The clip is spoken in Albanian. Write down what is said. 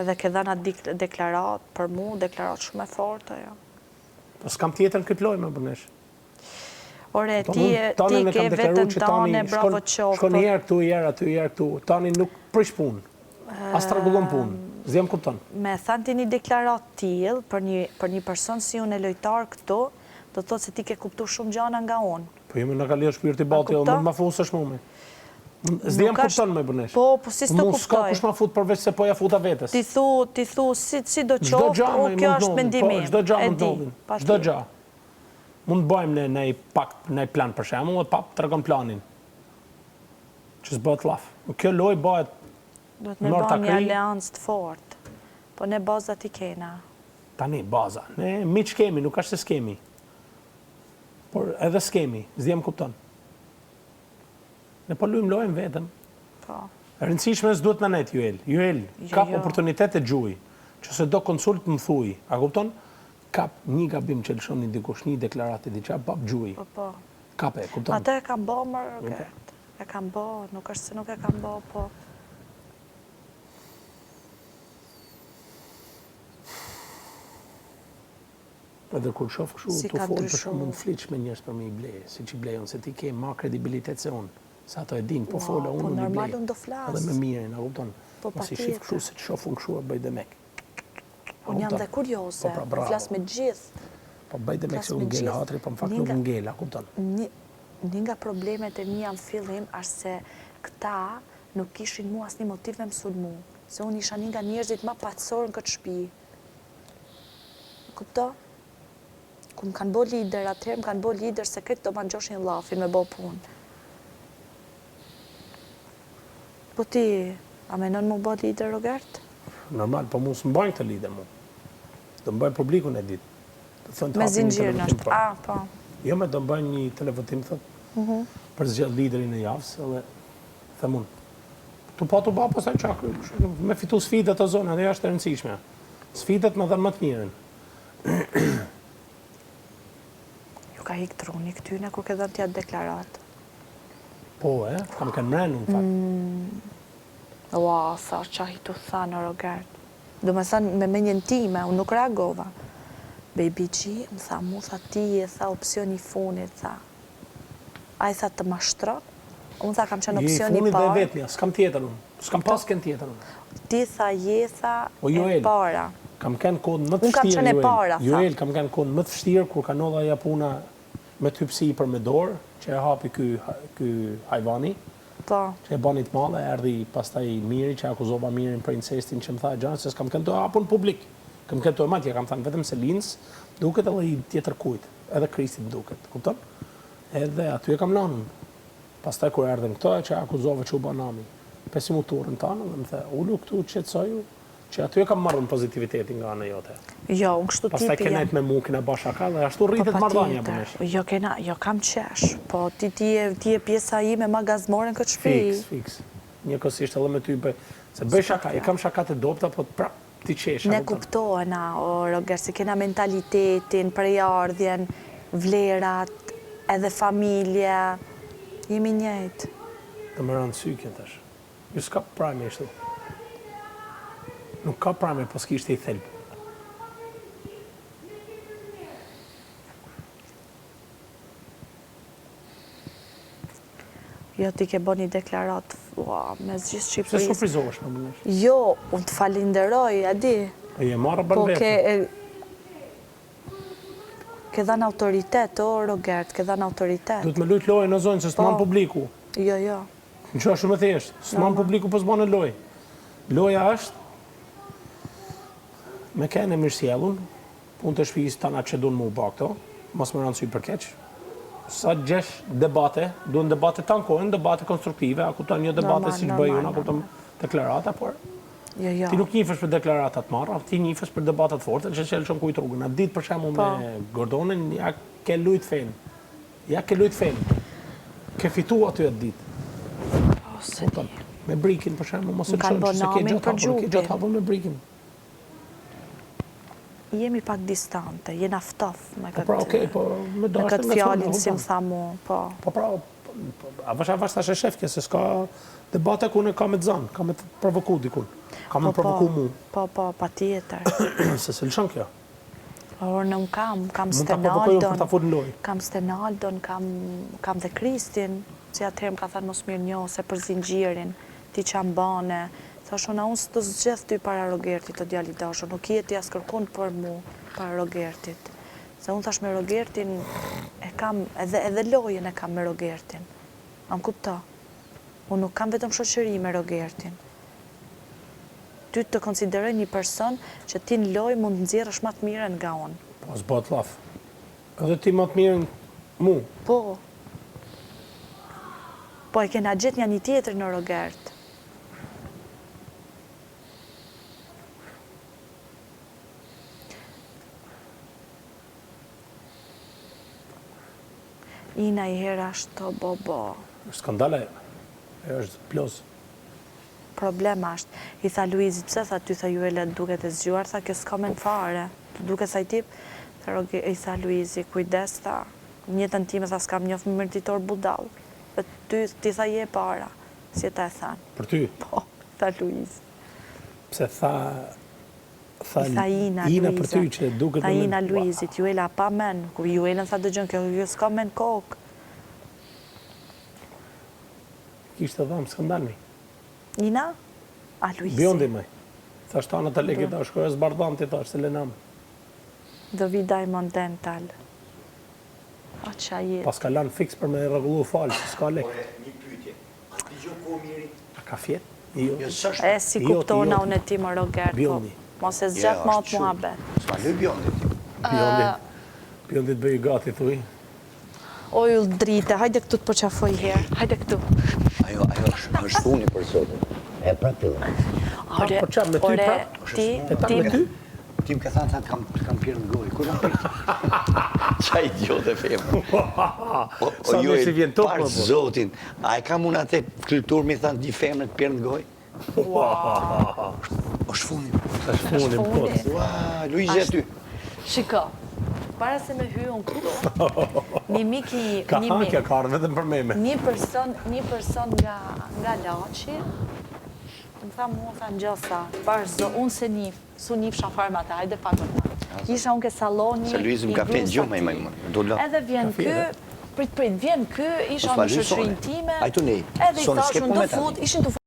Edhe ke dhëna deklarat për mu, deklarat shumë e forta, jo. Po s'kam tjetër në këtë lojë më bënesh. Ore, ti ke vetën tane, bravo qoftë. Shkon herë këtu, herë aty, herë këtu. Tani nuk prish punë. As t'rregullon punë. S'jam kupton. Me thanë ti një deklarat tillë për një person si unë e lojtar këtu, do të thotë se ti ke kuptu shumë gjana nga unë. Po jemi në kalio shpirti bati, edhe më ma fusësh mu me. S'jam kupton me bënesh. Po si s'to kuptoj. Mu s'ka kush ma fut përveç se po ja futa vetës. Ti thu si do qoftë, kjo është mendimi. Çdo gjë mund ndodhin. Çdo gjë. Mund të bëjmë në një pakt, në një plan për shembull, dhe pap tregon planin. Që s'bëhet llaf. Kjo lojë bëhet do të me bëjmë një aleancë të fortë. Po ne bazat i kena. Tani baza. Ne miq kemi, nuk është se s'kemi. Por edhe s'kemi, s'djem kupton. Ne po luajmë lojën vetëm. Po. E rëndësishme s'duhet me net Juel, kap oportunitet e gjuj. Që se do konsult më thuj. A kupton? Kap një gabim që lëshon një dikush, një deklaratë diçka, bab gjuj. Po. Kape, kupton? Ata e kam bë më Robert. E kam bë, nuk është se nuk e kam bë, po. Edhe kur shoh kështu të folë për shumë mund fliç me njerëz për me i blej, si që blejon, se ti ke ma kredibilitet se unë. Se ato e din, po folë unë unë i blej. Edhe me mirin, a kupton? Mos i shif kështu se të shofun kështu e bëj demek. Unë jam dhe kurioze, po flas me gjithë. Po bëj demek se unë ngel hatri, po më fakt nuk ngel, a kupton? Një nga problemet e mia në fillim është se këta nuk kishin mua asnjë motiv me sulmu. Se unë isha një nga njerëzit më paqësor në këtë shtëpi. Kupto? Ku më kanë bo lider, atëherë më kanë bo lider se këtë do ma ngjoshin llafin me bo punë. Po ti, a menon mu bo lider, Robert? Normal, po mu s'mbajnë këtë lider mu. Do mbajnë publikun e ditë. Me zinxhirën është, po. Jo me do mbajnë një televotim, thot, për zgjat liderin e javës, edhe themun. Tu pa, po sa qak, me fitu sfidat të zonë, edhe është e rëndësishme. Sfidat me dhe më të mirën. Ka hik truni këtyne ku ke dhënë tjatë deklarat. Po, kam kanë mrenë, në fakt. Ua, sa qa hitu thanë, Robert. Do me thënë, me menjen time, unë nuk reagova. Baby G, më tha, mu tha ti e tha opcioni funit, tha. A i tha të mashtron, unë tha kam qenë opcioni parë. Je i funit dhe vetëmja, s'kam tjetër unë. S'kam pas kënë tjetër unë. Ti tha, je tha e para. Kam kënë kodë më të fështirë, Unë kam qenë e para, tha. Joel, kam kënë kodë më të fështirë, kur ka nodha ja puna me të hypsi për me dorë, që e hapi ky hajvani, që e banit male, erdi pastaj Miri, që akuzova Mirin për incestin që më tha e gjanë, se s'kam kënë të hapun publik. Kam kënë të e matja, kam thënë vetëm se Linës, duket edhe i tjetër kujt, edhe Kristit duket, kupton? Edhe aty e kam lanën. Pastaj kur erdhen këto, që akuzova që u banami. Pesimu turën tanë, dhe më the, ullu këtu qetësoju, që aty e kam marrën pozitivitetin nga anë jote. Jo, unë kështu tipi pastaj kenajt me mu, kena bashaka dhe ashtu rritet marrëdhënia bënesh. Jo, kam qesh, po ti e pjesa ime ma gazmore në këtë shtëpi. Fiks. Njëkohësisht edhe me ty se bëj shaka, e kam shakat e dopta, po prap ti qesh. Ne kuptohena, Roger, se kena mentalitetin, përjardhjen, vlerat, edhe familje, jemi njëjtë. Dhe më rënë sykje tash. Ju s'ka prajme ishtu. Nuk ka prajme, po s'kishte i thelbë. Jo, ti ke bo një deklarat me zgjithë Shqipërisë. Se surprizohesh në bënesh? Jo, unë të falinderoj, a di. E je marrë bërë vetë. Ke dhanë autoritet, Robert, ke dhanë autoritet. Duhet me lujtë lojë në zonë, se s'man publiku. Jo. Në që është shumë e thjeshtë, s'man publiku për s'banë lojë. Loja është me kene mirësjellun, punë të shpijis tana që dunë mu ba këto, mos më rëndësuj për keq. Sa gjesh debate, duhen debate të ankojnë, debate konstruktive, a kupton një debate si që bëjë unë, a kupton deklarata, por ti nuk njifesh për deklaratat marra, ti njifesh për debatat forte, që qelë shumë kujtë rrugën. A ditë për shemë me Gordonin, ja ke lujtë fenë. Ke fitu aty atë ditë. Me Brikin për shemë, mos e lëshon që se ke gjatë hapur me Brikin. Jemi pak distante, jena ftof me këtë fjallin, si më tha mu. Po pra, a vash ta shefke, se s'ka debate ku në ka me të zanë, ka me të provoku dikun. Kam më provoku mu. Po, pa tjetër. Se se lëshon kjo. Por në kam Mund ta provokojnë për ta fut në lojë. Kam Stenaldon, kam dhe Kristin, që atëherë më ka thënë mos mirë njo, se për zinxhirin, ti qambane. Thash unë së të zgjedh ty para Rogertit, të djali dashur, nuk jeti as kërkon për mu para Rogertit. Se unë thash me Rogertin, e kam, edhe lojën e kam me Rogertin. A më kupto? Unë nuk kam vetëm shoqëri me Rogertin. Ty të konsideroj një person që ti në lojë mund të nxjerrësh më të mirën nga unë. Po, s'bët laf. Edhe ti më të mirën mu. Po. Po, e kena gjetë një tjetër në Rogert. Ina i hera ashtë bo. Është skandale, e është plos. Problema është, i tha Luizit, pse tha ty, tha Juele, duket e zgjuar, tha kjo s'ka men fare, të duket sa i tip, i tha Luizi, kujdes, tha, njëtën time, tha s'kam njof më mërtitor budall, dhe ti tha je para, si e ta e thanë. Për ty? Po, tha Luiz. Pse tha Ina për ty që duket tha Ina Luizit, Juela pa men, ku Juelen tha dëgjën, kjo s'ka men kokë. Kishtë të dhamë skandalmi. Ina? A Luizi? Bjondi mëj. Thash ta në të leki ta shkoj e zbardhan të thash të lenam. Do vi Diamond Dental. O qa jetë. Pas ka lanë fix për me rregullu falë, që s'ka lek. Një pyetje. A ti gjo ko miri? A ka fjet? Jo. E si kuptona unë e ti më Roger, po. Bjondi. Mos e zgjat ma të muhabet. S'ma lë bjondit. Bjondit bëj gati, thuj. O ju drite, hajde këtu të përqafoj herë, hajde këtu. Ajo është funi për sotin. E pra të dhe. Ore, Po qamë me ty prap? ti, Me ty? Ti më ka thënë ta kam pirë në gojë. Kur kam pirë? Qa idiote femë. Sa me si vjen topë, Parë po. zotin, a e kam unë atë kulturë mi thënë një femë të pirë në gojë? është funi. Është funi, po. funi. Ua, Luizi aty. Shiko, para se me hy unë këtu, një mik i... Ka hankja karë, vetëm për meme. Një person nga Laçi, më tha mua, tha Ngjosa, unë se su njifsha farë ma ta, hajde pak më ta. Isha unë ke saloni... Se Luizi më ka pe gjumë, edhe vjen kë, prit, vjen kë, isha në shoqërinë time, Ajtu nej, edhe i sonë thash s'ke unë po do me tani. fut, ishin të